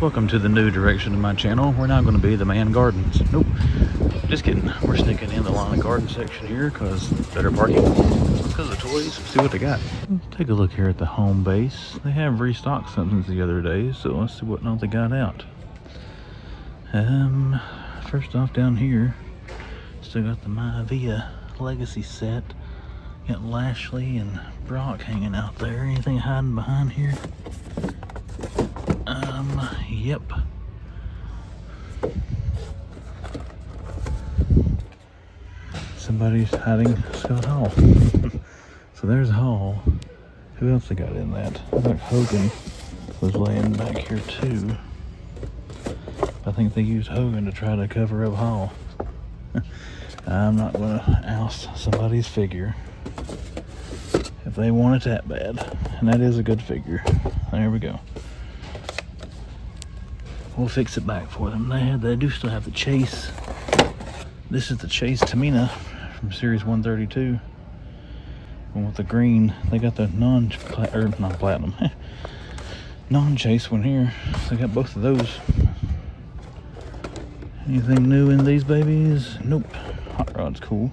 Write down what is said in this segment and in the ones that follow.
Welcome to the new direction of my channel. We're now going to be the man gardens. Nope, just kidding. We're sneaking in the lawn and garden section here because better parking. Let's go to the toys, see what they got. Let's take a look here at the home base. They have restocked something the other day, so let's see what else they got out. First off down here, still got the Mavia Legacy set. Got Lashley and Brock hanging out there. Anything hiding behind here? Yep. Somebody's hiding Scott Hall. So there's Hall. Who else they got in that? I thought Hogan was laying back here too. I think they used Hogan to try to cover up Hall. I'm not going to oust somebody's figure if they want it that bad. And that is a good figure. There we go. We'll fix it back for them. They do still have the Chase. This is the Chase Tamina from Series 132. And with the green, they got the non-platinum, non-Chase one here. They got both of those. Anything new in these babies? Nope. Hot Rod's cool.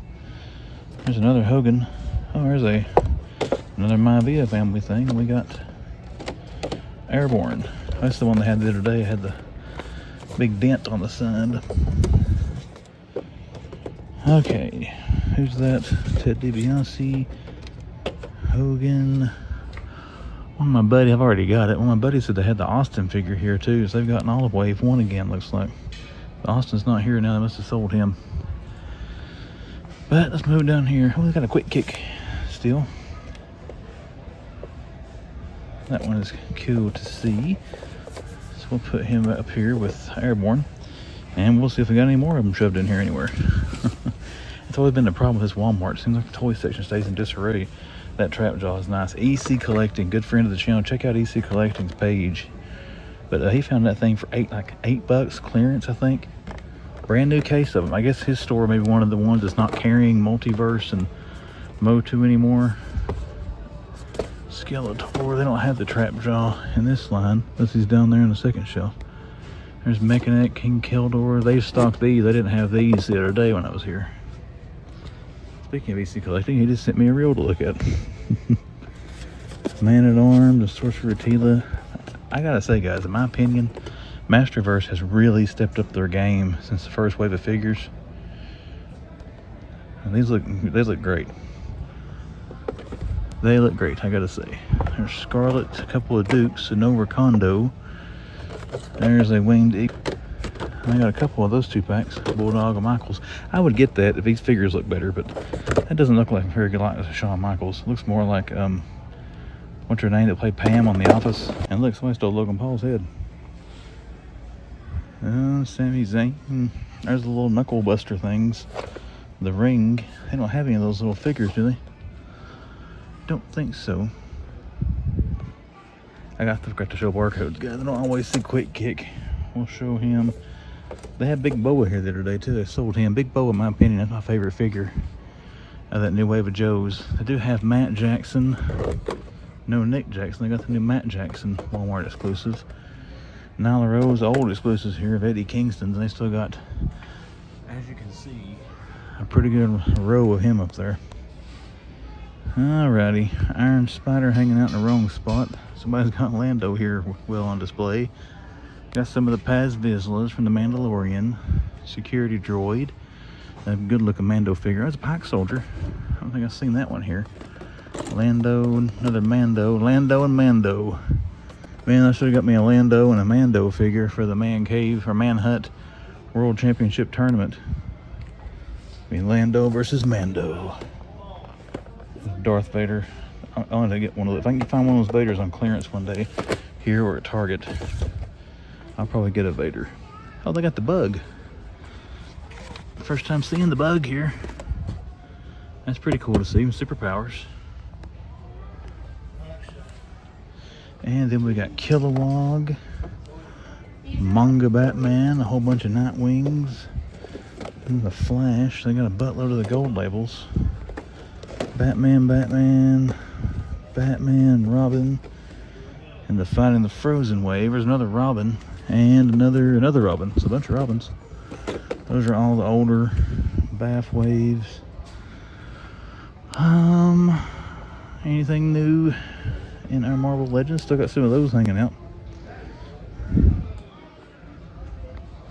There's another Hogan. Oh, there's another Mavia family thing. We got Airborne. That's the one they had the other day. It had the big dent on the side. Okay, who's that? Ted DiBiase, Hogan. One of my buddies, I've already got it. One of my buddies said they had the Austin figure here too, so they've got an Olive Wave 1 again, looks like. But Austin's not here now, they must have sold him. But let's move down here. Oh, they got a quick kick still. That one is cool to see. So we'll put him up here with Airborne. And we'll see if we got any more of them shoved in here anywhere. It's always been the problem with this Walmart. It seems like the toy section stays in disarray. That trap jaw is nice. EC Collecting, good friend of the channel. Check out EC Collecting's page. But he found that thing for like $8 clearance, I think. Brand new case of them. I guess his store may be one of the ones that's not carrying Multiverse and Motu anymore. Skeletor, they don't have the trap jaw in this line. Unless he's down there in the second shelf. There's Mechanic, King Keldor. They stocked these. They didn't have these the other day when I was here. Speaking of EC Collecting, he just sent me a reel to look at. Man-at-Arms, the Sorcerer Tila. I gotta say, guys, in my opinion, Masterverse has really stepped up their game since the first wave of figures. And they look great. They look great, I gotta say. There's Scarlet, a couple of Dukes, and no Rakondo. There's a Winged Eagle. I got a couple of those 2-packs, Bulldog and Michaels. I would get that if these figures look better, but that doesn't look like very good like Shawn Michaels. It looks more like, what's her name that played Pam on The Office? And look, somebody stole Logan Paul's head. Sami Zayn. There's the little knuckle buster things. The Ring. They don't have any of those little figures, do they? Don't think so. I forgot to show barcodes, guys. I don't always see Quick Kick. We'll show him. They had Big Boa here the other day too. They sold him. Big Boa, in my opinion, that's my favorite figure of that new wave of Joes. They do have Matt Jackson. No Nick Jackson. They got the new Matt Jackson Walmart exclusives. Nyla Rose, old exclusives here of Eddie Kingston's. And they still got, as you can see, a pretty good row of him up there. Alrighty, Iron Spider hanging out in the wrong spot. Somebody's got Lando here well on display. Got some of the Paz Vizslas from the Mandalorian. Security Droid. A good looking Mando figure. That's a Pack Soldier. I don't think I've seen that one here. Lando, another Mando. Lando and Mando. Man, I should have got me a Lando and a Mando figure for the Man Cave or Manhunt World Championship Tournament. I mean, Lando versus Mando. Darth Vader. I want to get one of those. If I can find one of those Vaders on clearance one day, here or at Target, I'll probably get a Vader. Oh, they got the Bug. First time seeing the Bug here. That's pretty cool to see. Superpowers. And then we got Kilowog, Manga Batman, a whole bunch of Nightwings, and the Flash. They got a buttload of the gold labels. Batman, Robin, and the Fighting the Frozen Wave. There's another Robin and another robin. It's a bunch of robins. Those are all the older bath waves. Anything new in our Marvel Legends? Still got some of those hanging out.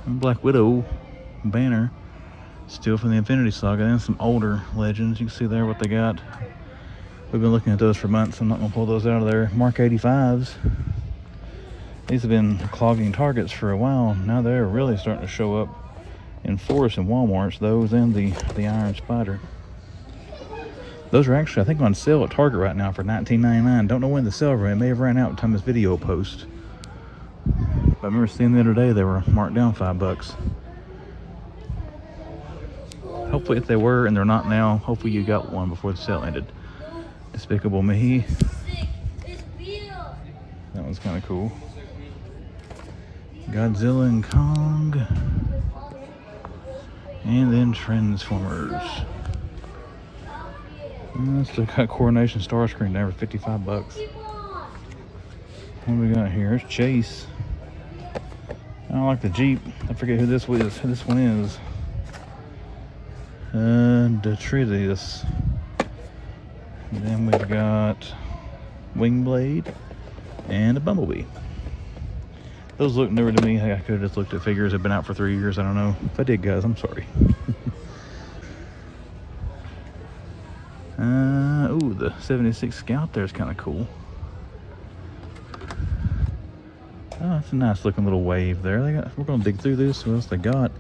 Black Widow banner, still from the Infinity Saga, and some older Legends. You can see there what they got. We've been looking at those for months. I'm not going to pull those out of there. Mark 85s. These have been clogging Targets for a while. Now they're really starting to show up in force in Walmarts. Those and the Iron Spider. Those are actually, I think, on sale at Target right now for $19.99. Don't know when the sale ran. It may have ran out by the time this video posts. But I remember seeing the other day they were marked down $5. Hopefully, if they were and they're not now, hopefully you got one before the sale ended. Despicable Me. That one's kind of cool. Godzilla and Kong. And then Transformers. Still got Coronation Starscream there for $55. What do we got here? It's Chase. I don't like the Jeep. I forget who this one is. Detritus. And then we've got Wingblade and a Bumblebee. Those look newer to me. I could have just looked at figures. They've been out for 3 years. I don't know. If I did, guys, I'm sorry. Ooh, the 76 Scout there is kind of cool. Oh, that's a nice looking little wave there. We're going to dig through this. What else they got?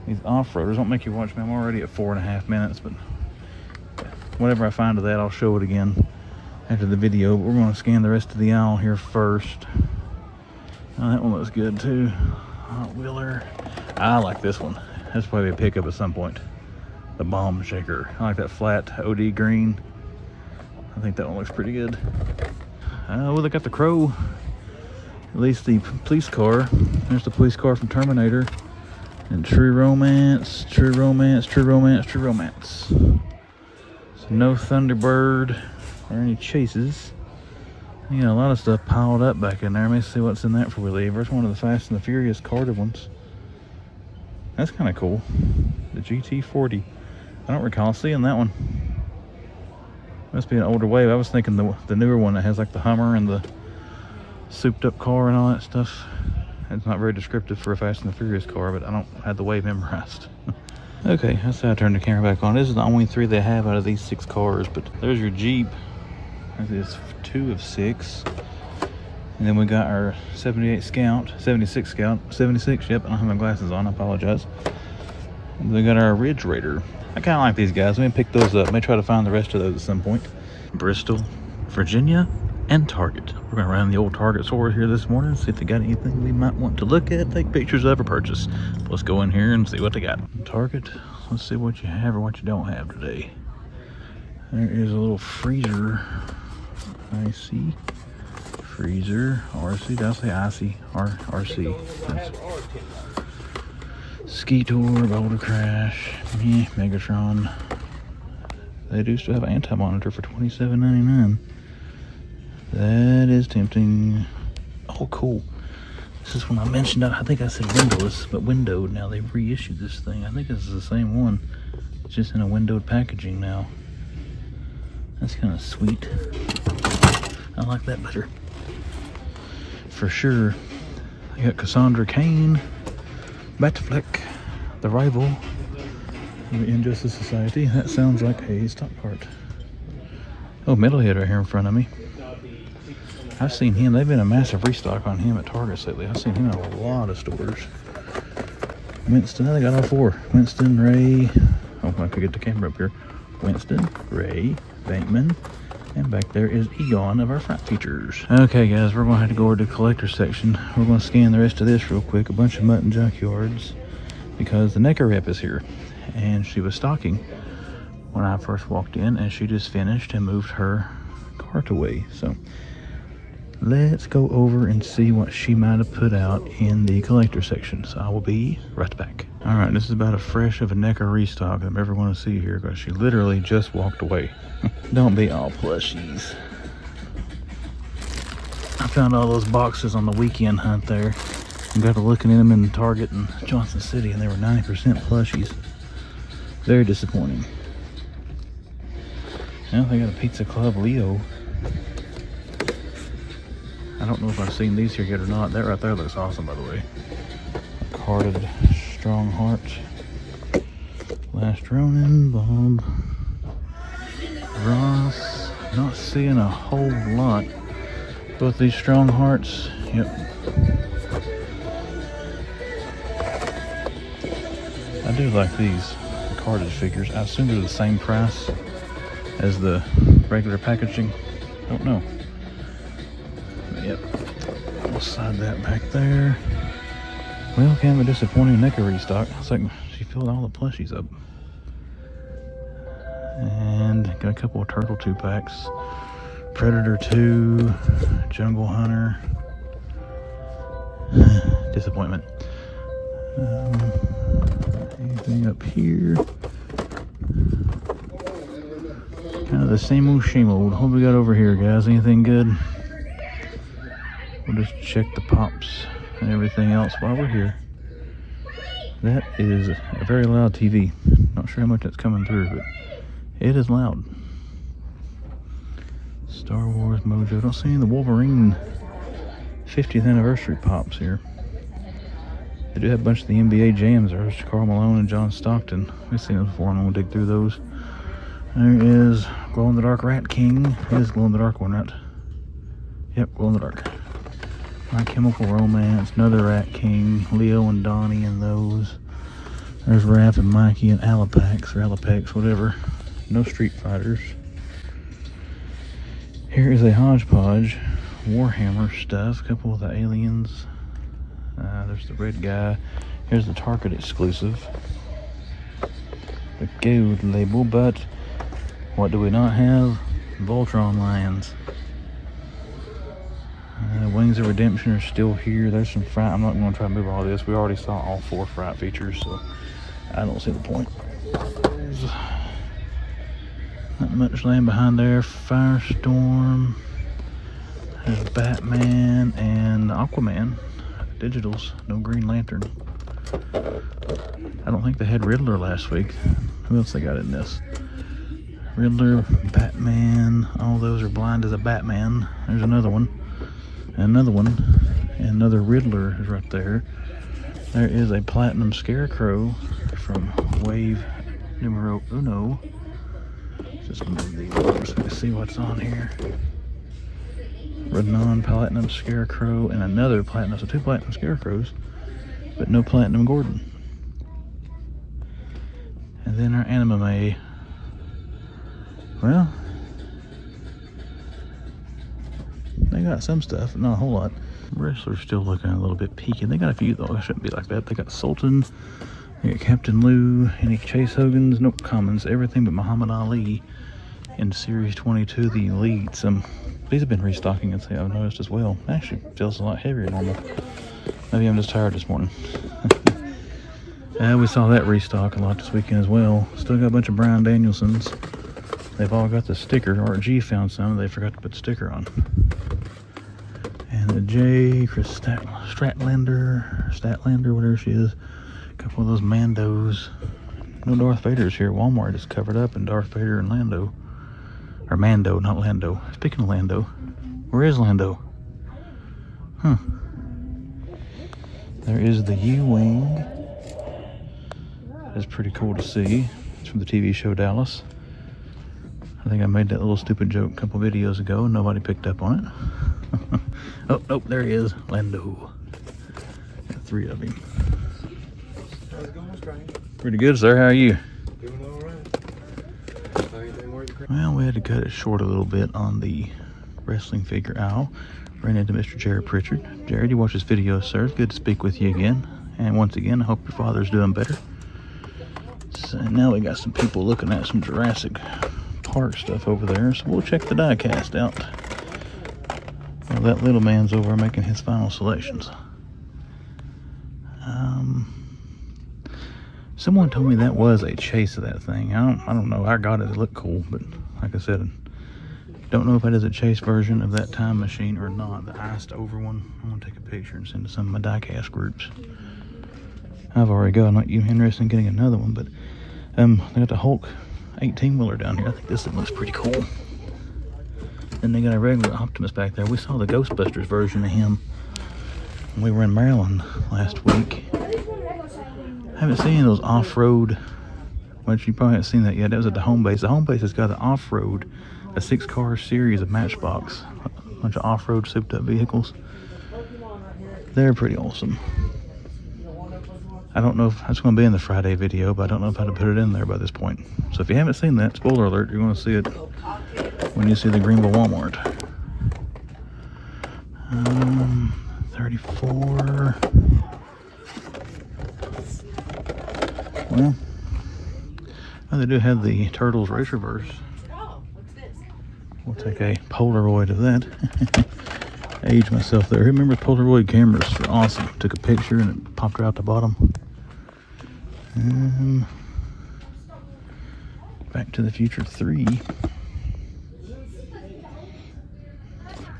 These off-roaders. Don't make you watch me. I'm already at 4.5 minutes, but whatever I find of that, I'll show it again after the video. But we're going to scan the rest of the aisle here first. Oh, that one looks good too. Hot Wheeler. I like this one. That's probably a pickup at some point. The Bomb Shaker. I like that flat OD green. I think that one looks pretty good. Oh, they got the Crow. At least the police car. There's the police car from Terminator. And True Romance, True Romance, True Romance, True Romance. So no Thunderbird or any chases. You got a lot of stuff piled up back in there. Let me see what's in that before we leave. There's one of the Fast and the Furious carded ones. That's kind of cool. The GT40. I don't recall seeing that one. Must be an older wave. I was thinking the newer one that has like the Hummer and the souped up car and all that stuff. It's not very descriptive for a Fast and the Furious car, but I don't have the wave memorized. Okay, that's how I turn the camera back on. This is the only 3 they have out of these 6 cars, but there's your Jeep. There's 2 of 6. And then we got our 76 Scout, yep, I don't have my glasses on, I apologize. And then we got our Ridge Raider. I kind of like these guys. Let me pick those up. May try to find the rest of those at some point. Bristol, Virginia, and Target. We're going to run the old Target store here this morning, see if they got anything we might want to look at, take pictures of, or purchase. Let's go in here and see what they got. Target, let's see what you have or what you don't have today. There is a little freezer. IC. Freezer. RC. Did I say IC? RC. That's Ski Tour, Boulder Crash, Megatron. They do still have an anti-monitor for $27.99. That is tempting. Oh, cool. This is when I mentioned, I think I said windowless, but windowed. Now they've reissued this thing. I think this is the same one. It's just in a windowed packaging now. That's kind of sweet. I like that better. For sure. I got Cassandra Cain, Batfleck, the Rival, of the Injustice Society. That sounds like a stock cart. Oh, Metalhead right here in front of me. I've seen him. They've been a massive restock on him at Target lately. I've seen him in a lot of stores. Winston, they got all 4. Winston, Ray. Oh, I could get the camera up here. Winston, Ray, Bankman, and back there is Egon of our front features. Okay, guys, we're going to have to go over to the collector section. We're going to scan the rest of this real quick. A bunch of Mutton Junkyards, because the NECA rep is here, and she was stocking when I first walked in, and she just finished and moved her cart away. So let's go over and see what she might have put out in the collector section. So I will be right back. All right, this is about as fresh of a NECA restock I'm ever going to see here, because she literally just walked away. Don't be all plushies. I found all those boxes on the weekend hunt there. I got to looking at them in Target and Johnson City, and they were 90% plushies. Very disappointing. Now they got a Pizza Club Leo. I don't know if I've seen these here yet or not. That right there looks awesome, by the way. A carded Strong Heart. Last Ronin, Bob. Ross. Not seeing a whole lot. Both these Strong Hearts. Yep. I do like these carded figures. I assume they're the same price as the regular packaging. Don't know. But yep. We'll slide that back there. Well, kind of a disappointing NECA restock. It's like she filled all the plushies up. And got a couple of Turtle 2-packs. Predator 2, Jungle Hunter. Disappointment. Anything up here? Kind of the same old shame old. What we got over here, guys? Anything good? We'll just check the pops and everything else while we're here. That is a very loud TV. Not sure how much that's coming through, but it is loud. Star Wars Mojo. Don't see any of the Wolverine 50th anniversary pops here. They do have a bunch of the NBA jams. There's Karl Malone and John Stockton. We've seen those before. I'm going to dig through those. There is glow-in-the-dark Rat King. It is glow-in-the-dark one, right? Yep, glow-in-the-dark. My Chemical Romance, another Rat King, Leo and Donnie and those. There's Raph and Mikey and Alapax, or Alapex, whatever. No Street Fighters. Here is a hodgepodge Warhammer stuff. A couple of the aliens. There's the red guy. Here's the Target exclusive. The gold label, but what do we not have? Voltron Lions. Wings of Redemption are still here. There's some fright. I'm not going to try to move all this. We already saw all 4 fright features, so I don't see the point. There's not much land behind there. Firestorm. There's Batman and Aquaman. Digitals. No Green Lantern. I don't think they had Riddler last week. Who else they got in this? Riddler, Batman. All those are blind as a Batman. There's another one. Another one, and another Riddler is right there. There is a Platinum Scarecrow from Wave Numero Uno. Just move these over so we can see what's on here. Renan Platinum Scarecrow and another Platinum, so 2 Platinum Scarecrows, but no Platinum Gordon. And then our Anime. Well, they got some stuff, not a whole lot. Wrestler's still looking a little bit peaky. They got a few though, it shouldn't be like that. They got Sultan, they got Captain Lou, any Chase Hogan's, nope, commons, everything but Muhammad Ali in Series 22, the Elites. These have been restocking, I've noticed as well. Actually, feels a lot heavier than normal. Maybe I'm just tired this morning. We saw that restock a lot this weekend as well. Still got a bunch of Bryan Danielsons. They've all got the sticker. Art G found some, they forgot to put the sticker on. And the J, Chris Statlander, whatever she is. A couple of those Mandos. No Darth Vaders here. Walmart is covered up in Darth Vader and Lando. Or Mando, not Lando. Speaking of Lando, where is Lando? Huh. There is the U-Wing. That's pretty cool to see. It's from the TV show Dallas. I think I made that little stupid joke a couple videos ago and nobody picked up on it. Oh, nope, there he is. Lando. Got 3 of him. How's it going, Strange? Pretty good, sir. How are you? Doing all right. Well, we had to cut it short a little bit on the wrestling figure owl. Ran into Mr. Jared Pritchard. Jared, you watch this video, sir. It's good to speak with you again. And once again, I hope your father's doing better. So now we got some people looking at some Jurassic Park stuff over there. So we'll check the die cast out. Well, that little man's over making his final selections. Someone told me that was a chase of that thing. I don't know. I got it. It looked cool, but like I said, Don't know if that is a chase version of that time machine or not, the iced over one. I'm gonna take a picture and send to some of my diecast groups. I've already got, I'm not even interested in getting another one, but they got the Hulk 18-wheeler down here. I think this thing looks pretty cool. Then they got a regular Optimus back there. We saw the Ghostbusters version of him when we were in Maryland last week. I haven't seen those off-road, which you probably haven't seen that yet. That was at the home base. The home base has got an off-road, a 6-car series of Matchbox, a bunch of off-road souped-up vehicles. They're pretty awesome. I don't know if that's going to be in the Friday video, but I don't know how to put it in there by this point. So if you haven't seen that, spoiler alert, you're going to see it when you see the Greenville Walmart. 34. Well, they do have the Turtles Race Reverse. We'll take a Polaroid of that. Age myself there. Who remembers Polaroid cameras? They're awesome. Took a picture and it popped right out the bottom. Back to the Future 3.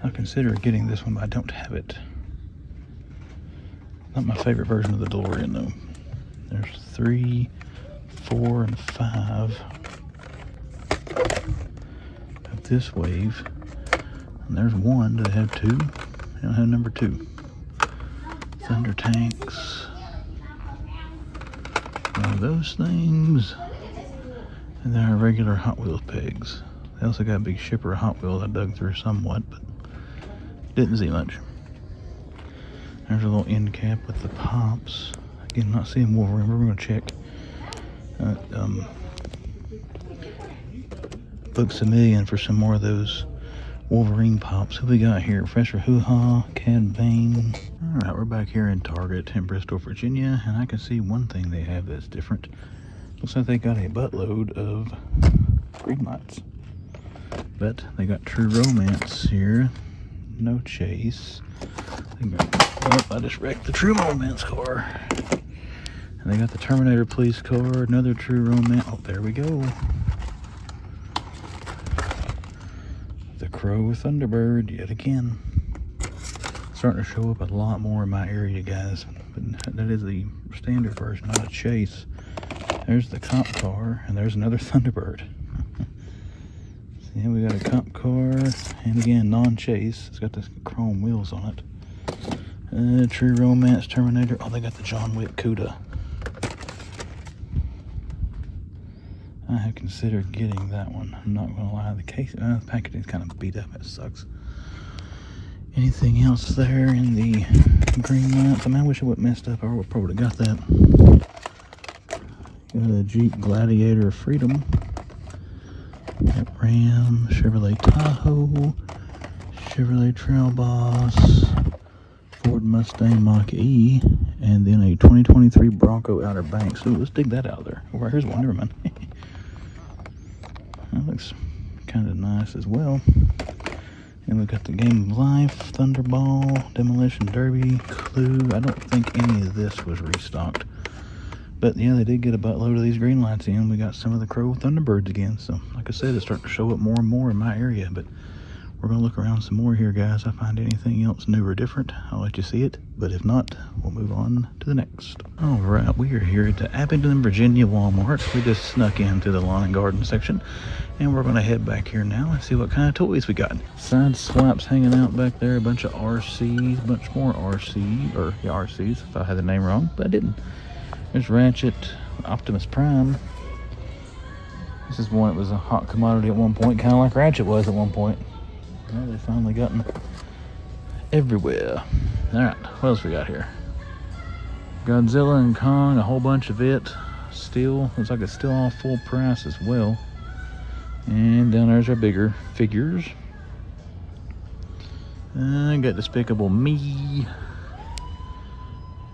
I consider getting this one, but I don't have it. Not my favorite version of the DeLorean though. There's 3, 4, and 5 of this wave. And there's 1. Do they have 2? They don't have number 2. Thunder tanks. One of those things. And then our regular Hot Wheels pegs. They also got a big shipper of Hot Wheels I dug through somewhat, but didn't see much. There's a little end cap with the pops. Again, not seeing Wolverine. We're going to check Books A Million for some more of those Wolverine pops. Who we got here? Professor Hoo-Ha, Cad Bane. Alright, we're back here in Target in Bristol, Virginia, and I can see one thing they have that's different. Looks like they got a buttload of green lights. But they got True Romance here. No chase. Oh, I just wrecked the True Romance car. And they got the Terminator Police car, another True Romance. Oh, there we go. The Crow Thunderbird yet again. Starting to show up a lot more in my area, guys. But that is the standard version, not a chase. There's the cop car, and there's another Thunderbird. See, we got a cop car, and again, non-chase. It's got the chrome wheels on it. True Romance Terminator. Oh, they got the John Wick CUDA. I have considered getting that one. I'm not going to lie. The case, the packaging's kind of beat up. It sucks. Anything else there in the green lights? I mean, I wish I would have messed up. I would probably got that. Got a Jeep Gladiator Freedom. Got Ram, Chevrolet Tahoe, Chevrolet Trail Boss, Ford Mustang Mach-E, and then a 2023 Bronco Outer Banks. So let's dig that out there. Oh, here's Wonder Woman. That looks kind of nice as well. And we've got the Game of Life, Thunderball, Demolition Derby, Clue. I don't think any of this was restocked. But yeah, they did get a buttload of these green lights in. We got some of the Crow Thunderbirds again. So like I said, it's starting to show up more and more in my area. But we're going to look around some more here, guys. If I find anything else new or different, I'll let you see it. But if not, we'll move on to the next. All right, we are here at the Abingdon, Virginia Walmart. We just snuck into the lawn and garden section. And we're going to head back here now and see what kind of toys we got. Side swipes hanging out back there. A bunch of RCs, a bunch more RCs, if I had the name wrong, but I didn't. There's Ratchet, Optimus Prime. This is one that was a hot commodity at one point, kind of like Ratchet was at one point. Well, they finally gotten everywhere. Alright, what else we got here? Godzilla and Kong, a whole bunch of it. Still, looks like it's still all full price as well. And down there's our bigger figures. I got Despicable Me.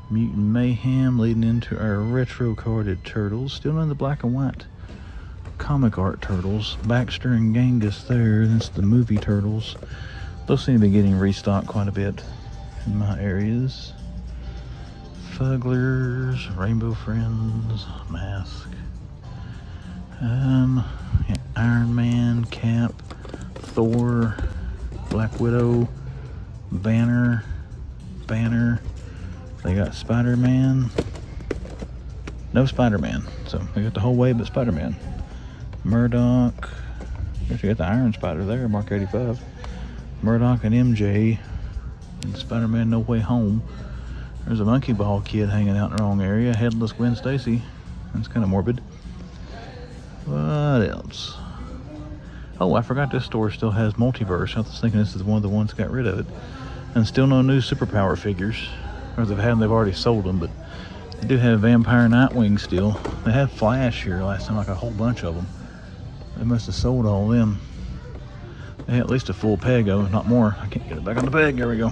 Mutant Mayhem leading into our retro carded turtles. Still none of the black and white comic art turtles. Baxter and Genghis there. That's the movie turtles. Those seem to be getting restocked quite a bit in my areas. Fugglers, Rainbow Friends, Mask. Yeah, Iron Man, Cap, Thor, Black Widow, Banner. They got Spider-Man. No Spider-Man. So they got the whole wave but Spider-Man. Murdoch. Guess you got the Iron Spider there, Mark 85. Murdoch and MJ. And Spider-Man No Way Home. There's a monkey ball kid hanging out in the wrong area. Headless Gwen Stacy. That's kind of morbid. What else? Oh, I forgot this store still has Multiverse. I was thinking this is one of the ones that got rid of it. And still no new superpower figures. Or if they've had them, they've already sold them. But they do have Vampire Nightwing still. They had Flash here last time, like a whole bunch of them. They must have sold all of them. They had at least a full peg of them, not more. I can't get it back on the peg. There we go.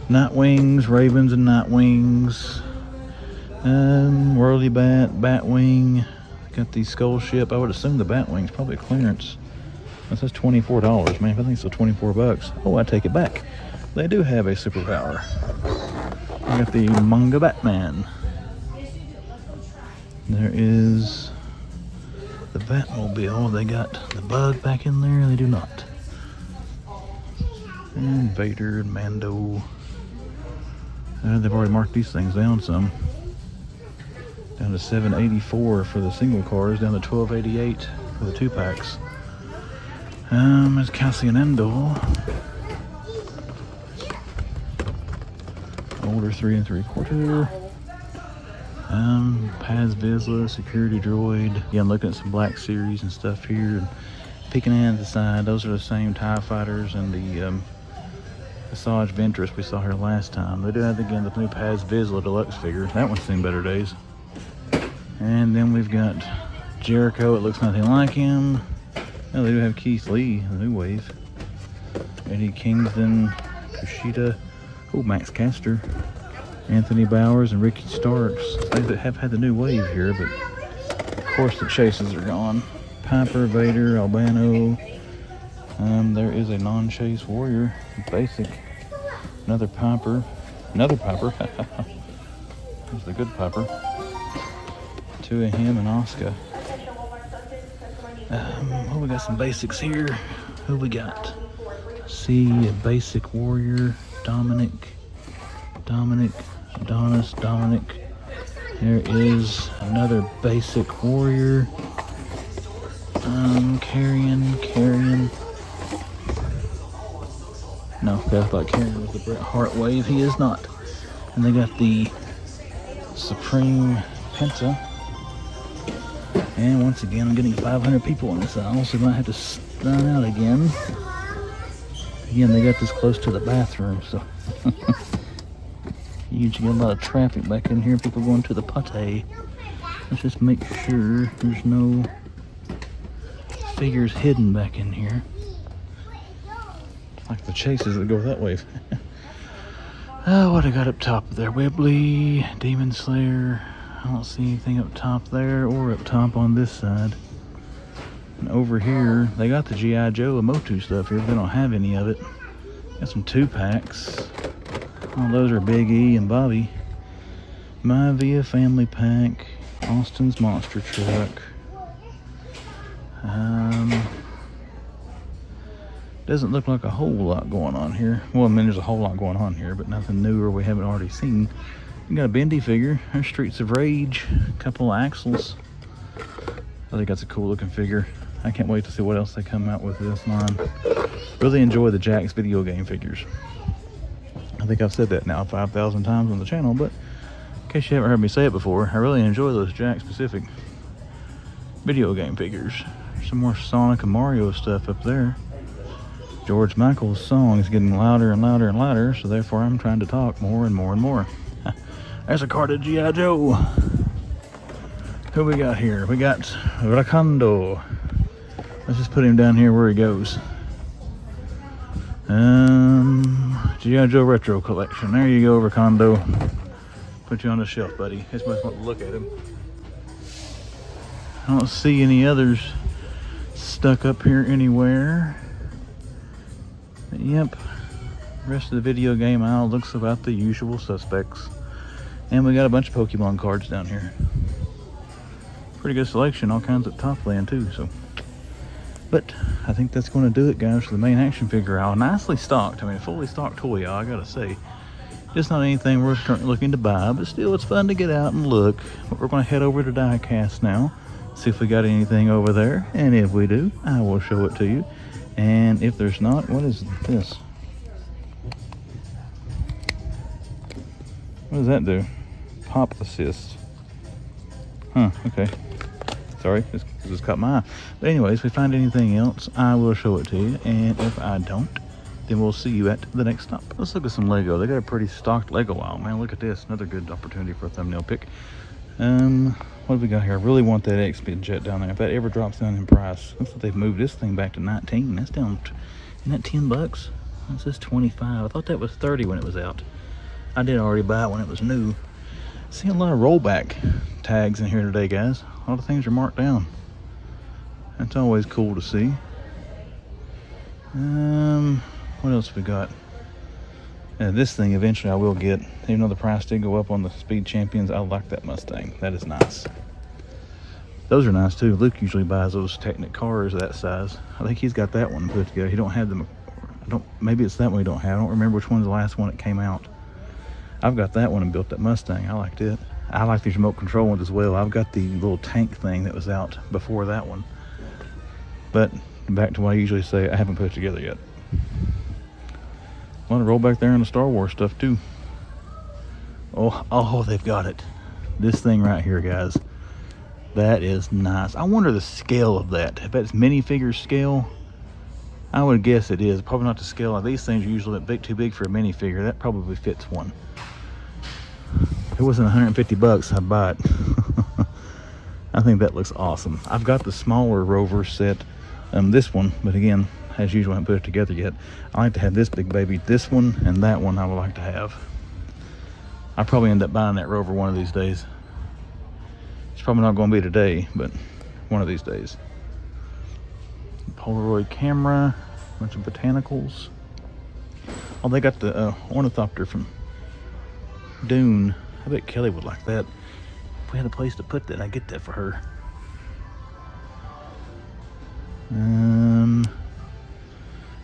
Nightwings, Ravens and Nightwings. Whirly Bat, Batwing. Got the Skull Ship. I would assume the Batwing's probably clearance. That says $24, man. I think so, 24 bucks. Oh, I take it back. They do have a superpower. I got the Manga Batman. There is the Batmobile. They got the Bug back in there. They do not. And Vader and Mando. They've already marked these things down some. Down to $7.84 for the single cars, down to $12.88 for the 2-packs. There's Cassian Andor. Older 3 3/4. Paz Vizsla, Security Droid. Yeah, I'm looking at some Black Series and stuff here. And peeking in at the side, those are the same TIE Fighters and the Asajj Ventress we saw here last time. They do have, again, the new Paz Vizsla Deluxe figure. That one's seen better days. And then we've got Jericho. It looks nothing like him. Oh, they do have Keith Lee, the new wave. Eddie Kingston, Kushida. Oh, Max Caster. Anthony Bowers and Ricky Starks. They have had the new wave here, but of course the chases are gone. Piper, Vader, Albano. There is a non-chase warrior. Basic. Another Piper. Another Piper. There's the good Piper. Two of him and Oscar. Oh, we got some basics here. Who we got? See, a basic warrior. Dominic. Adonis, Dominic. There is another basic warrior. Carrion. No, I thought Carrion was the Bret Hart wave. He is not. And they got the Supreme Penta. And once again, I'm getting 500 people in this aisle, so I might have to stun out again. Again, they got this close to the bathroom, so you usually get a lot of traffic back in here. People going to the pate. Let's just make sure there's no figures hidden back in here. Like the chases that go that way. Oh, what I got up top there? Webley, Demon Slayer. I don't see anything up top there or up top on this side. And over here, they got the GIJoe and Motu stuff here. They don't have any of it. Got some 2-packs. All those are Big E and Bobby. My Via Family Pack. Austin's Monster Truck. Doesn't look like a whole lot going on here. Well, I mean, there's a whole lot going on here, but nothing newer we haven't already seen. You got a Bendy figure. There's Streets of Rage. A couple of axles. I think that's a cool looking figure. I can't wait to see what else they come out with this line. Really enjoy the Jax video game figures. I think I've said that now 5,000 times on the channel, but in case you haven't heard me say it before, I really enjoy those Jax specific video game figures. Some more Sonic and Mario stuff up there. George Michael's song is getting louder and louder and louder, so therefore I'm trying to talk more and more and more. There's a card of GIJoe. Who we got here? We got Rakondo. Let's just put him down here where he goes. GIJoe Retro Collection. There you go, Rakondo. Put you on the shelf, buddy. Just must want to look at him. I don't see any others stuck up here anywhere. But yep. The rest of the video game aisle looks about the usual suspects. And we got a bunch of Pokemon cards down here. Pretty good selection, all kinds of top land too, so But I think that's going to do it, guys, for the main action figure aisle. Nicely stocked. I mean, fully stocked toy aisle, I gotta say. Just not anything we're currently looking to buy, but still it's fun to get out and look. But we're going to head over to Diecast now, see if we got anything over there, and if we do, I will show it to you. And if there's not, what is this? What does that do? Pop assist. Huh, okay. Sorry, this caught my eye. But anyways, if we find anything else, I will show it to you. And if I don't, then we'll see you at the next stop. Let's look at some Lego. They got a pretty stocked Lego aisle. Man, look at this. Another good opportunity for a thumbnail pick. What have we got here? I really want that X-Bid jet down there. If that ever drops down in price. Looks like they've moved this thing back to 19. That's down, isn't that 10 bucks? It says 25. I thought that was 30 when it was out. I did already buy it when it was new. Seeing a lot of rollback tags in here today, guys. A lot of things are marked down. That's always cool to see. What else we got? This thing eventually I will get. Even though the price did go up on the Speed Champions, I like that Mustang. That is nice. Those are nice too. Luke usually buys those Technic cars that size. I think he's got that one put together. He don't have them. Maybe it's that one he don't have. I don't remember which one's the last one that came out. I've got that one and built that Mustang. I liked it. I like these remote control ones as well. I've got the little tank thing that was out before that one. But back to what I usually say, I haven't put it together yet. I want to roll back there in the Star Wars stuff too. Oh, they've got it. This thing right here, guys. That is nice. I wonder the scale of that. If that's minifigure scale, I would guess it is. Probably not the scale. These things are usually a bit too big for a minifigure. That probably fits one. If it wasn't 150 bucks, I'd buy it. I think that looks awesome. I've got the smaller Rover set, this one, but again, as usual, I haven't put it together yet. I like to have this big baby, this one, and that one I would like to have. I'll probably end up buying that Rover one of these days. It's probably not going to be today, but one of these days. Polaroid camera, a bunch of botanicals. Oh, they got the ornithopter from Dune. I bet Kelly would like that. If we had a place to put that, I'd get that for her.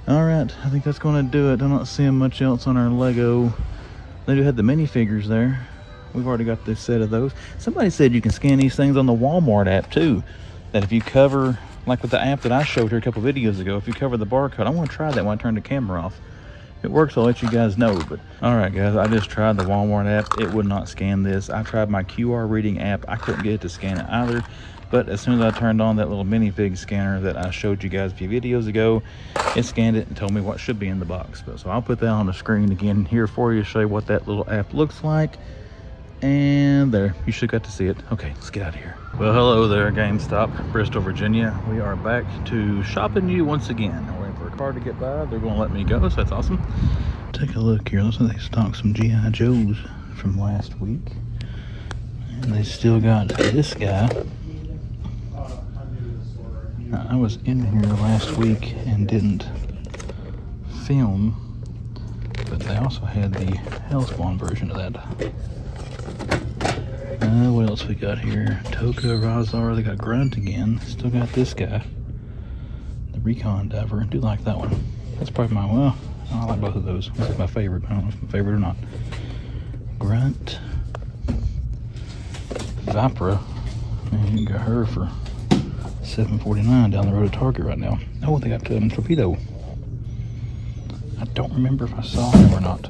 Alright, I think that's going to do it. I'm not seeing much else on our Lego. They do have the minifigures there. We've already got this set of those. Somebody said you can scan these things on the Walmart app too. That if you cover, like with the app that I showed her a couple videos ago, if you cover the barcode, I want to try that when I turn the camera off. If it works, I'll let you guys know. But alright guys, I just tried the Walmart app. It would not scan this. I tried my QR reading app. I couldn't get it to scan it either. But as soon as I turned on that little minifig scanner that I showed you guys a few videos ago, it scanned it and told me what should be in the box. So I'll put that on the screen again here for you to show you what that little app looks like. And there, you should get to see it. Okay, let's get out of here. Well, hello there, GameStop, Bristol, Virginia. We are back to shopping you once again. We're waiting for a car to get by. They're going to let me go, so that's awesome. Take a look here. Looks like they stocked some GIJoes from last week. And they still got this guy. Now, I was in here last week and didn't film, but they also had the Hellspawn version of that. What else we got here? Toka, Razar, they got Grunt again. Still got this guy. The Recon Diver. I do like that one. That's probably my, well, I like both of those. This is my favorite. I don't know if it's my favorite or not. Grunt. Vipra. And you got her for $7.49 down the road at Target right now. Oh, they got Torpedoed. I don't remember if I saw him or not.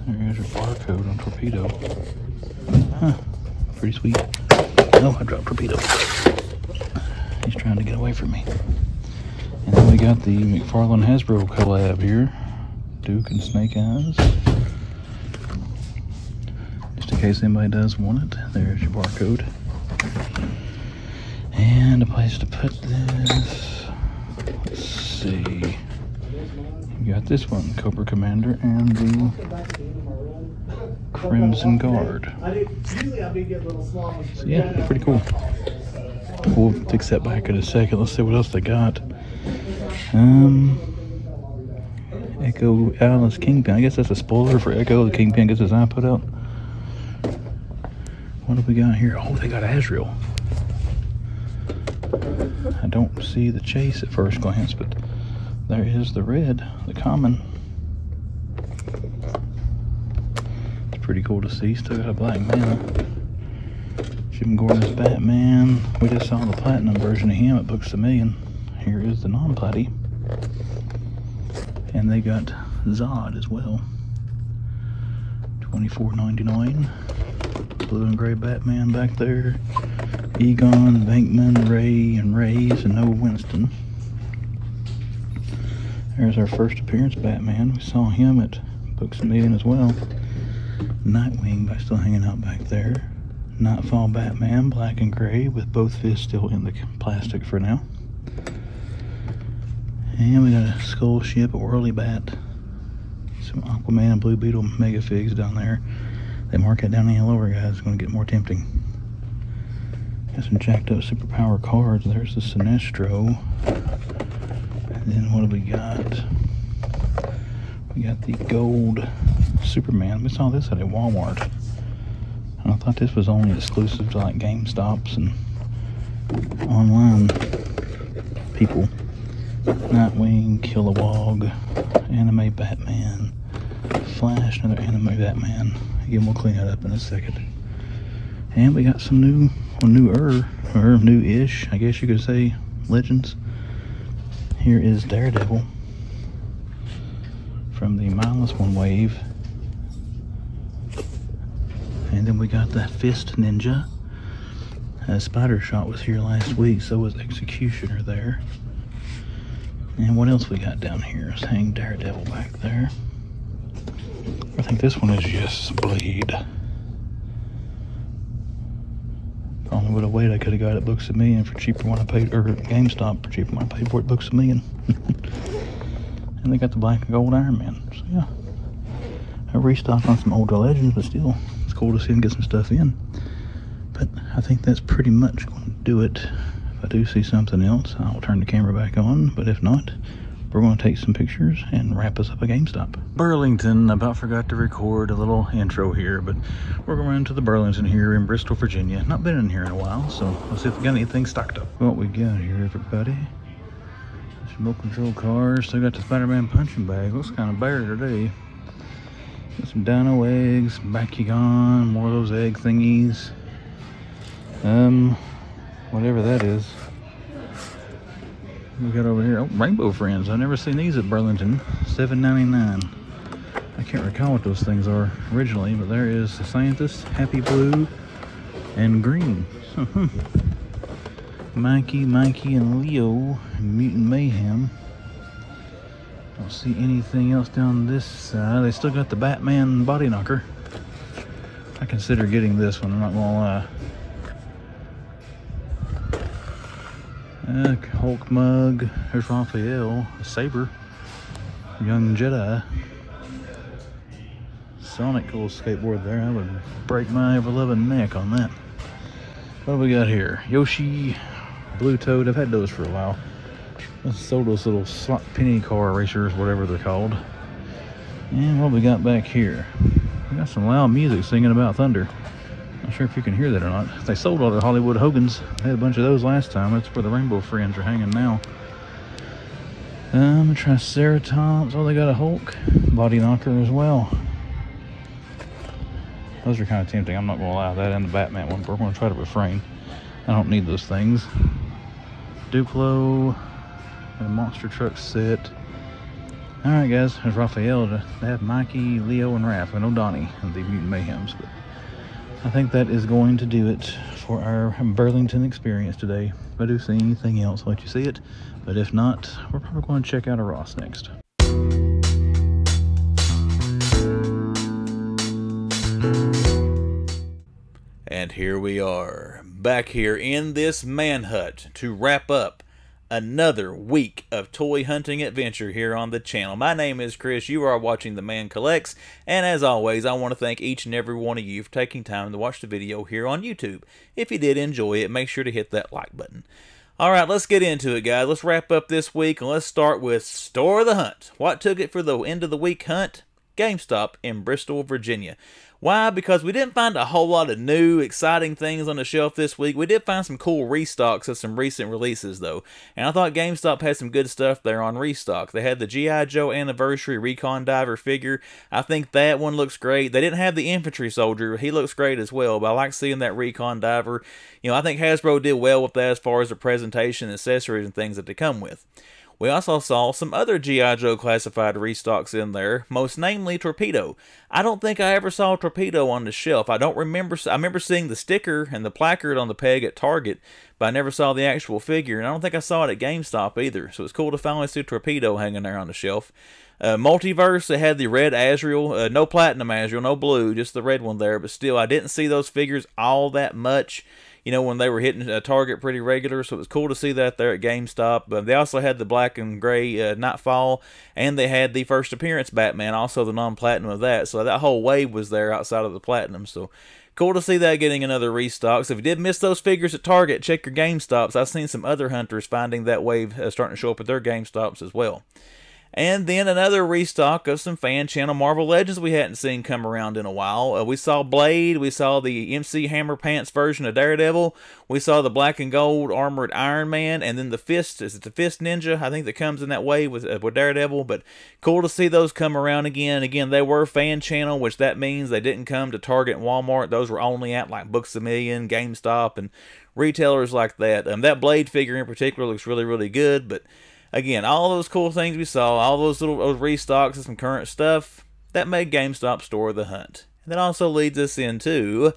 There's your barcode on Torpedo. Huh, pretty sweet. Oh, I dropped Torpedo. He's trying to get away from me. And then we got the McFarlane Hasbro collab here. Duke and Snake Eyes. Just in case anybody does want it. There's your barcode. And a place to put this. Let's see. You got this one, Cobra Commander, and the Crimson Guard. So yeah, pretty cool. We'll fix that back in a second. Let's see what else they got. Echo Alice Kingpin. I guess that's a spoiler for Echo. The Kingpin gets his eye put out. What have we got here? Oh, they got Azrael. I don't see the chase at first glance, but there is the red, the common. It's pretty cool to see. Still got a black mana. Jim Gordon's Batman. We just saw the platinum version of him at Books A Million. Here is the non-platy. And they got Zod as well. $24.99. Blue and gray Batman back there. Egon, Venkman, Ray, and Rays, and no Winston. There's our first appearance Batman. We saw him at Books A Million as well. Nightwing by still hanging out back there. Nightfall Batman, black and gray, with both fists still in the plastic for now. And we got a Skull Ship, a Whirly Bat, some Aquaman and Blue Beetle mega figs down there. They mark it down any lower, guys. It's going to get more tempting. Got some jacked up superpower cards. There's the Sinestro. And then what do we got? We got the gold Superman. We saw this at a Walmart. And I thought this was only exclusive to like GameStops and online people. Nightwing, Kilowog, Anime Batman, Flash, another Anime Batman. Again, we'll clean that up in a second. And we got some new-ish, I guess you could say, Legends. Here is Daredevil from the -1 wave. And then we got the Fist Ninja. Spider Shot was here last week, so was Executioner there. And what else we got down here? Let's hang Daredevil back there. I think this one is just Blade. Only would have waited, I could have got it at Books A Million for cheaper when I paid, or GameStop for cheaper when I paid for it at Books A Million. And they got the black and gold Iron Man. So yeah, I restocked on some older Legends, but still, it's cool to see them get some stuff in. But I think that's pretty much going to do it. If I do see something else, I'll turn the camera back on, but if not, we're going to take some pictures and wrap us up at GameStop. Burlington, I about forgot to record a little intro here, but we're going to run to the Burlington here in Bristol, Virginia. Not been in here in a while, so let's see if we got anything stocked up. What we got here, everybody? Some remote control cars. Still got the Spider-Man punching bag. Looks kind of bare today. Got some Dino eggs, Bakugan, more of those egg thingies. Whatever that is. We got over here, oh, Rainbow Friends. I've never seen these at Burlington. $7.99. I can't recall what those things are originally, but there is the Scientist, Happy Blue, and Green. Mikey, and Leo, and Mutant Mayhem. Don't see anything else down this side. They still got the Batman Body Knocker. I consider getting this one, I'm not gonna lie. Hulk mug. There's Raphael, a Saber, Young Jedi, Sonic little skateboard there. I would break my ever-loving neck on that. What do we got here? Yoshi, Blue Toad. I've had those for a while. I sold those little slot penny car racers, whatever they're called. And what we got back here? We got some loud music singing about thunder. Not sure if you can hear that or not. They sold all the Hollywood Hogans. I had a bunch of those last time. That's where the Rainbow Friends are hanging now. Triceratops. Oh, they got a Hulk Body Knocker as well. Those are kind of tempting. I'm not going to allow that and the Batman one, but we're going to try to refrain. I don't need those things. Duplo. A monster truck set. Alright guys, there's Raphael. They have Mikey, Leo, and Raph. And no Donnie and the Mutant Mayhems. But I think that is going to do it for our Burlington experience today. If I do see anything else, I'll let you see it. But if not, we're probably going to check out a Ross next. And here we are, back here in this man hut to wrap up another week of toy hunting adventure here on the channel. My name is Chris, you are watching The Man Collects, and as always, I want to thank each and every one of you for taking time to watch the video here on YouTube. If you did enjoy it, make sure to hit that like button. Alright, let's get into it, guys. Let's wrap up this week, and let's start with Store of the Hunt. What took it for the end of the week hunt? GameStop in Bristol, Virginia. Why? Because we didn't find a whole lot of new, exciting things on the shelf this week. We did find some cool restocks of some recent releases, though. And I thought GameStop had some good stuff there on restock. They had the GIJoe Anniversary Recon Diver figure. I think that one looks great. They didn't have the Infantry Soldier. He looks great as well, but I like seeing that Recon Diver. You know, I think Hasbro did well with that as far as the presentation, accessories, and things that they come with. We also saw some other GIJoe classified restocks in there, most namely Torpedo. I don't think I ever saw Torpedo on the shelf. I remember seeing the sticker and the placard on the peg at Target, but I never saw the actual figure, and I don't think I saw it at GameStop either. So it's cool to finally see Torpedo hanging there on the shelf. Multiverse, they had the red Azrael, no platinum Azrael, no blue, just the red one there, but still, I didn't see those figures all that much, you know, when they were hitting a Target pretty regular, so it was cool to see that there at GameStop. They also had the black and gray Nightfall, and they had the first appearance Batman, also the non-platinum of that, so that whole wave was there outside of the platinum, so cool to see that getting another restock. So if you did miss those figures at Target, check your GameStops. I've seen some other hunters finding that wave starting to show up at their GameStops as well. And then another restock of some fan channel Marvel Legends we hadn't seen come around in a while. We saw Blade, we saw the MC Hammer Pants version of Daredevil, we saw the black and gold armored Iron Man, and then the Fist, is it the Fist Ninja? I think that comes in that way with Daredevil, but cool to see those come around again. Again, they were fan channel, which that means they didn't come to Target and Walmart. Those were only at like Books A Million, GameStop, and retailers like that. That Blade figure in particular looks really, really good, but again, all those cool things we saw, all those restocks of some current stuff, that made GameStop store the hunt. And that also leads us into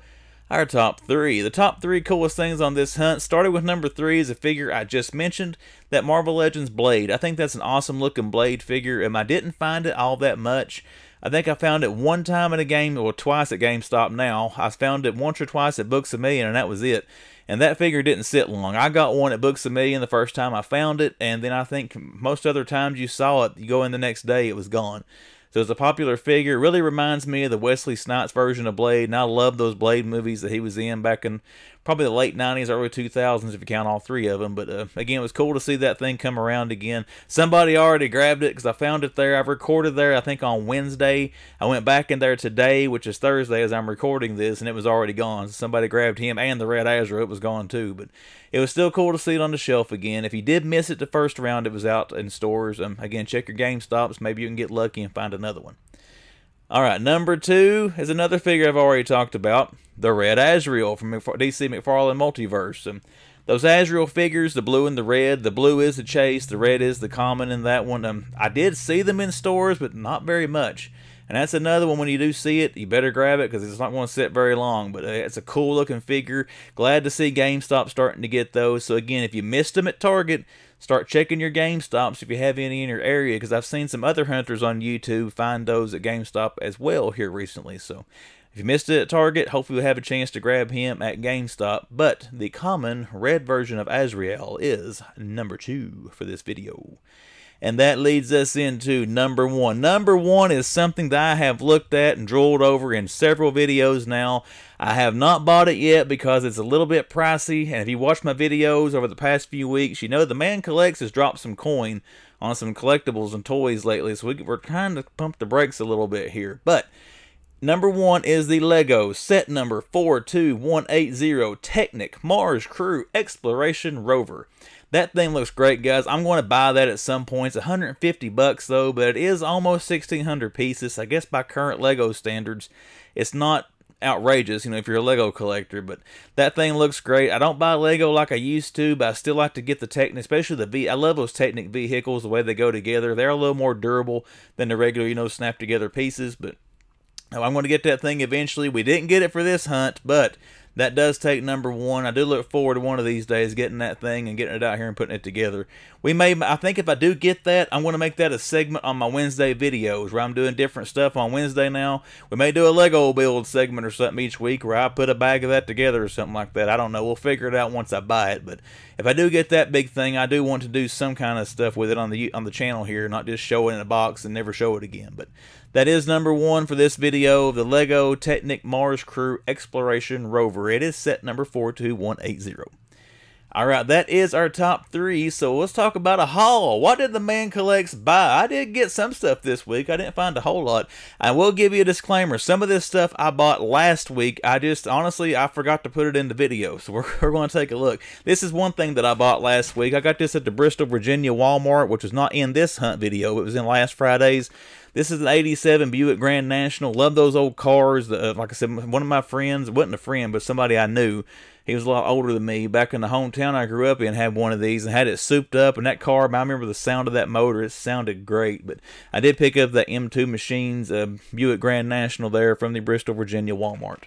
our top 3. The top 3 coolest things on this hunt, starting with number 3 is a figure I just mentioned, that Marvel Legends Blade. I think that's an awesome looking Blade figure, and I didn't find it all that much. I think I found it one time in a game, or twice at GameStop now. I found it once or twice at Books A Million, and that was it. And that figure didn't sit long. I got one at Books A Million the first time I found it, and then I think most other times you saw it, you go in the next day, it was gone. So it's a popular figure. It really reminds me of the Wesley Snipes version of Blade, and I love those Blade movies that he was in back in probably the late 90s, early 2000s, if you count all 3 of them. But again, it was cool to see that thing come around again. Somebody already grabbed it because I found it there. I've recorded there, I think, on Wednesday. I went back in there today, which is Thursday as I'm recording this, and it was already gone. So somebody grabbed him and the red Azrael. It was gone too, but it was still cool to see it on the shelf again. If you did miss it the first round, it was out in stores. Again, check your GameStops. Maybe you can get lucky and find another one. Alright, number 2 is another figure I've already talked about, the red Azrael from DC McFarlane Multiverse. Those Azrael figures, the blue and the red, the blue is the chase, the red is the common in that one. I did see them in stores, but not very much. And that's another one, when you do see it, you better grab it because it's not going to sit very long. But it's a cool looking figure. Glad to see GameStop starting to get those. So again, if you missed them at Target, start checking your GameStops if you have any in your area, because I've seen some other hunters on YouTube find those at GameStop as well here recently. So if you missed it at Target, hopefully you'll have a chance to grab him at GameStop. But the common red version of Azrael is number 2 for this video. And that leads us into number 1. Number 1 is something that I have looked at and drooled over in several videos now. I have not bought it yet because it's a little bit pricey. And if you watch my videos over the past few weeks, you know the Man Collects has dropped some coin on some collectibles and toys lately. So we're trying to pump the brakes a little bit here. But number 1 is the Lego set number 42180 Technic Mars Crew Exploration Rover. That thing looks great, guys. I'm going to buy that at some point. It's $150 though, but it is almost 1,600 pieces. I guess by current Lego standards, it's not outrageous, you know, if you're a Lego collector, but that thing looks great. I don't buy Lego like I used to, but I still like to get the Technic, especially I love those Technic vehicles, the way they go together. They're a little more durable than the regular, you know, snap together pieces, but I'm going to get that thing eventually. We didn't get it for this hunt, but that does take number 1. I do look forward to one of these days getting that thing and getting it out here and putting it together. I think if I do get that, I'm going to make that a segment on my Wednesday videos where I'm doing different stuff on Wednesday now. We may do a Lego build segment or something each week where I put a bag of that together or something like that. I don't know. We'll figure it out once I buy it. But if I do get that big thing, I do want to do some kind of stuff with it on the channel here, not just show it in a box and never show it again. But that is number 1 for this video of the Lego Technic Mars Crew Exploration Rover. It is set number 42180. Alright, that is our top 3, so let's talk about a haul. What did the man collects buy? I did get some stuff this week. I didn't find a whole lot. I will give you a disclaimer. Some of this stuff I bought last week. Honestly, I forgot to put it in the video, so we're going to take a look. This is one thing that I bought last week. I got this at the Bristol, Virginia Walmart, which was not in this hunt video. It was in last Friday's. This is an 87 Buick Grand National. Love those old cars. Like I said, one of my friends, wasn't a friend, but somebody I knew, he was a lot older than me. Back in the hometown I grew up in, had one of these and had it souped up. And that car, I remember the sound of that motor. It sounded great. But I did pick up the M2 Machines Buick Grand National there from the Bristol, Virginia Walmart.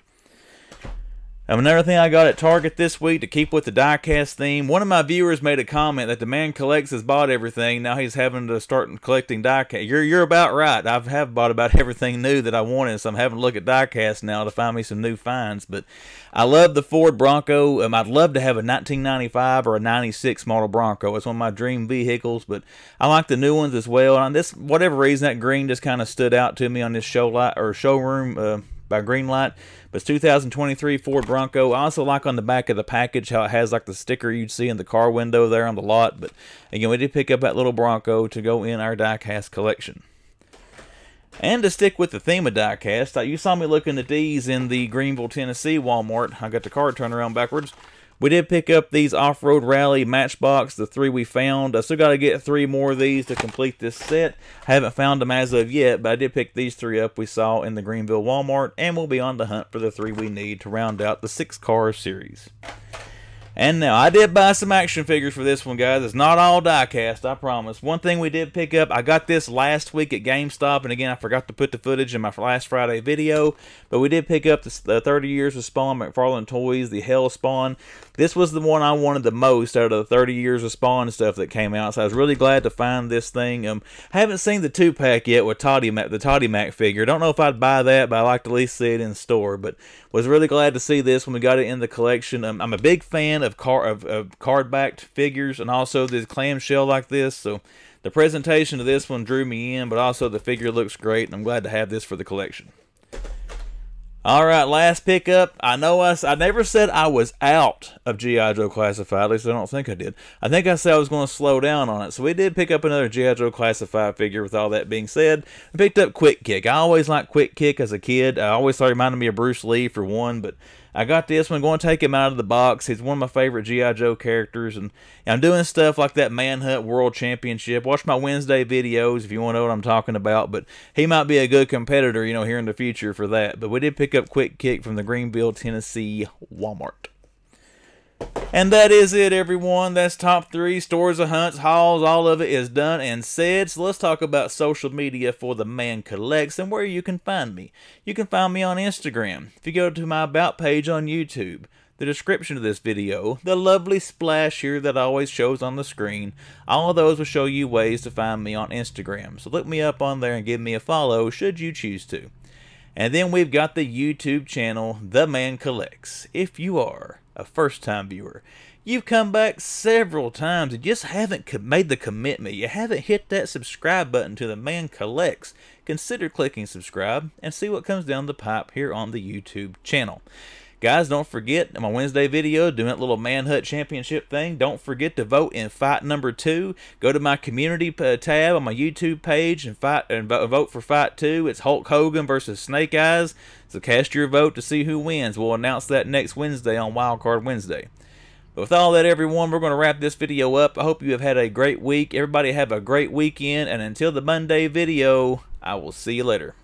Another thing I got at Target this week to keep with the diecast theme. One of my viewers made a comment that the man collects has bought everything. Now he's having to start collecting diecast. You're about right. I have bought about everything new that I wanted, so I'm having to look at diecast now to find me some new finds. But I love the Ford Bronco. I'd love to have a 1995 or a 96 model Bronco. It's one of my dream vehicles, but I like the new ones as well. And this, whatever reason, that green just kind of stood out to me on this showroom by Greenlight. But it's 2023 Ford Bronco. I also like on the back of the package how it has like the sticker you'd see in the car window there on the lot. But again, we did pick up that little Bronco to go in our diecast collection. And to stick with the theme of diecast, you saw me looking at these in the Greenville, Tennessee Walmart. I got the card turned around backwards. We did pick up these Off-Road Rally Matchbox, the 3 we found. I still got to get 3 more of these to complete this set. I haven't found them as of yet, but I did pick these 3 up we saw in the Greenville Walmart, and we'll be on the hunt for the 3 we need to round out the 6-car series. And now, I did buy some action figures for this one, guys. It's not all diecast, I promise. One thing we did pick up, I got this last week at GameStop, and again, I forgot to put the footage in my last Friday video, but we did pick up the 30 Years of Spawn McFarlane Toys, the Hell Spawn. This was the one I wanted the most out of the 30 Years of Spawn stuff that came out, so I was really glad to find this thing. I haven't seen the 2-pack yet with the Toddy Mac figure. Don't know if I'd buy that, but I like to at least see it in store, but was really glad to see this when we got it in the collection. I'm a big fan of card-backed figures and also the clamshell like this, so the presentation of this one drew me in, but also the figure looks great, and I'm glad to have this for the collection. Alright, last pickup. I know I never said I was out of GIJoe Classified, at least I don't think I did. I think I said I was going to slow down on it, so we did pick up another GIJoe Classified figure. With all that being said, I picked up Quick Kick. I always liked Quick Kick as a kid. I always thought he reminded me of Bruce Lee for one, but I got this one. Going to take him out of the box. He's one of my favorite GIJoe characters, and I'm doing stuff like that Manhunt World Championship. Watch my Wednesday videos if you want to know what I'm talking about, but he might be a good competitor, you know, here in the future for that. But we did pick up Quick Kick from the Greenville, Tennessee Walmart. And that is it, everyone. That's top 3 stores of hunts, hauls, all of it is done and said. So let's talk about social media for the man collects and where you can find me. You can find me on Instagram. If you go to my About page on YouTube, the description of this video, the lovely splash here that always shows on the screen, all of those will show you ways to find me on Instagram. So look me up on there and give me a follow should you choose to. And then we've got the YouTube channel, The Man Collects. If you are a first-time viewer, you've come back several times and just haven't made the commitment, you haven't hit that subscribe button to The Man Collects, consider clicking subscribe and see what comes down the pipe here on the YouTube channel. Guys, don't forget, my Wednesday video, doing that little Manhunt Championship thing, don't forget to vote in fight number 2. Go to my community tab on my YouTube page and vote for fight 2. It's Hulk Hogan versus Snake Eyes. So cast your vote to see who wins. We'll announce that next Wednesday on Wildcard Wednesday. But with all that, everyone, we're going to wrap this video up. I hope you have had a great week. Everybody have a great weekend. And until the Monday video, I will see you later.